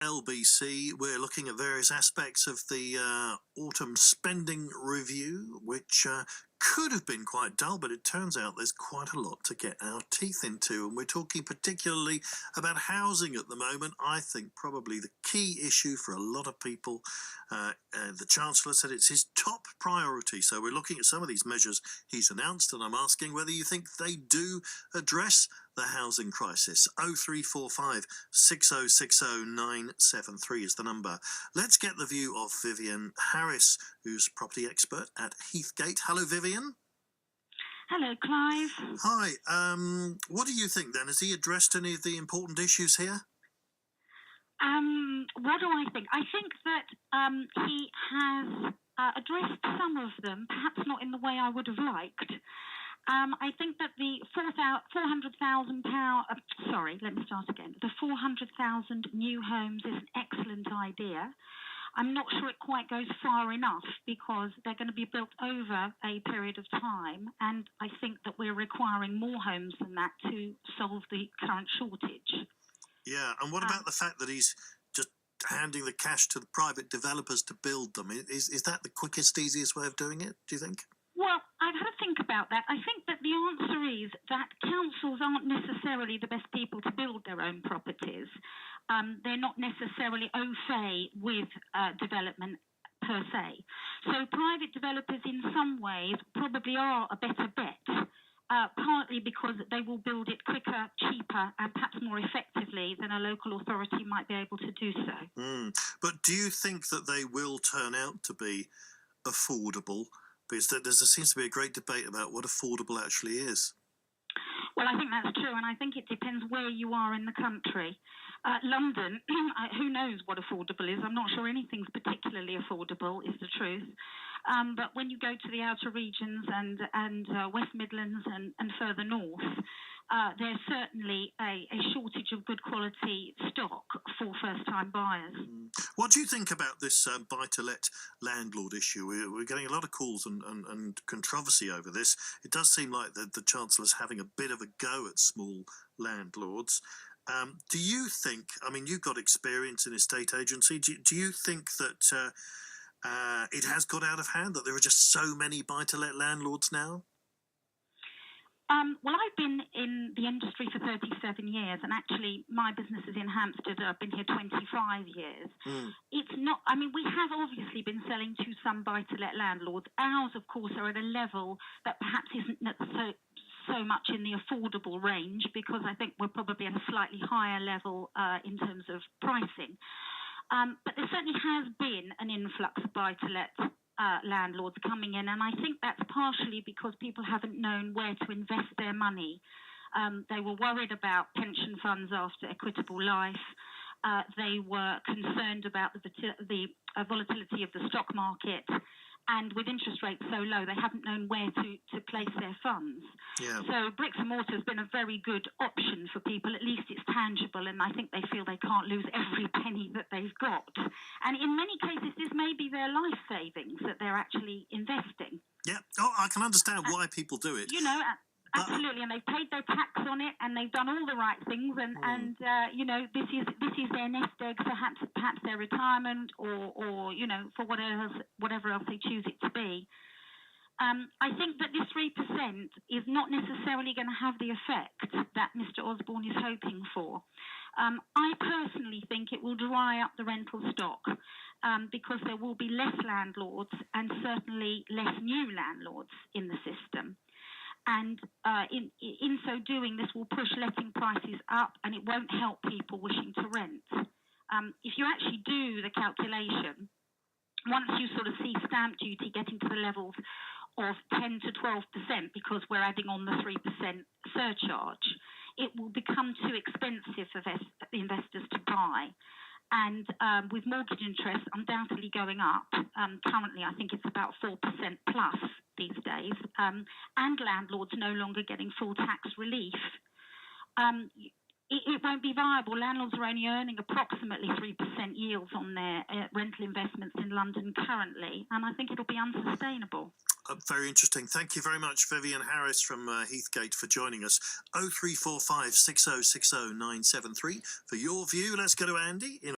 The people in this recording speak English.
LBC, we're looking at various aspects of the autumn spending review, which could have been quite dull, but it turns out there's quite a lot to get our teeth into. And we're talking particularly about housing at the moment. I think probably the key issue for a lot of people. The Chancellor said it's his top priority. So we're looking at some of these measures he's announced, and I'm asking whether you think they do address the housing crisis. 0345 6060 973 is the number. Let's get the view of Vivienne Harris, who's property expert at Heathgate. Hello, Vivienne. Hello, Clive. Hi. What do you think then? Has he addressed any of the important issues here? What do I think? I think that he has addressed some of them, perhaps not in the way I would have liked. I think that the £400,000, the 400,000 new homes is an excellent idea. I'm not sure it quite goes far enough because they're going to be built over a period of time, and I think that we're requiring more homes than that to solve the current shortage. Yeah, and what about the fact that he's just handing the cash to the private developers to build them? Is that the quickest, easiest way of doing it, do you think? Well, I've had to think about that. I think that the answer is that councils aren't necessarily the best people to build their own properties. They're not necessarily au fait with development per se. So private developers in some ways probably are a better bet, partly because they will build it quicker, cheaper, and perhaps more effectively than a local authority might be able to do so. But do you think that they will turn out to be affordable? Because there seems to be a great debate about what affordable actually is. Well, I think that's true, and I think it depends where you are in the country. London, who knows what affordable is? I'm not sure anything's particularly affordable, is the truth. But when you go to the outer regions and West Midlands and further north, there's certainly a shortage of good quality stock for first-time buyers. What do you think about this buy-to-let landlord issue? We're getting a lot of calls and controversy over this. It does seem like the Chancellor's having a bit of a go at small landlords. Do you think, I mean, you've got experience in estate agency, do you think that it has got out of hand, that there are just so many buy-to-let landlords now? Well, I've been in the industry for 37 years, and actually my business is in Hampstead. I've been here 25 years. It's not, I mean, we have obviously been selling to some buy-to-let landlords. Ours, of course, are at a level that perhaps isn't so much in the affordable range, because I think we're probably at a slightly higher level in terms of pricing. But there certainly has been an influx of buy-to-let landlords coming in, and I think that's partially because people haven't known where to invest their money. They were worried about pension funds after Equitable Life. They were concerned about the volatility of the stock market, and with interest rates so low, they haven't known where to place their funds. Yeah. So bricks and mortar has been a very good option for people. At least it's tangible, and I think they feel they can't lose every penny that they've got. And in many cases, this may be their life savings that they're actually investing. Yeah. Oh, I can understand why people do it. You know, absolutely, and they've paid their tax on it, and they've done all the right things, and you know, this is their nest egg for perhaps their retirement, or you know, for whatever else they choose it to be. I think that this 3% is not necessarily going to have the effect that Mr. Osborne is hoping for. I personally think it will dry up the rental stock because there will be less landlords and certainly less new landlords in the system. And in so doing, this will push letting prices up, and it won't help people wishing to rent. If you actually do the calculation, once you sort of see stamp duty getting to the levels of 10 to 12%, because we're adding on the 3% surcharge, it will become too expensive for investors to buy. And with mortgage interest undoubtedly going up, currently I think it's about 4% plus these days, and landlords no longer getting full tax relief, it won't be viable. Landlords are only earning approximately 3% yields on their rental investments in London currently, and I think it'll be unsustainable. Very interesting. Thank you very much, Vivienne Harris from Heathgate, for joining us. 0345 6060 973 for your view. Let's go to Andy in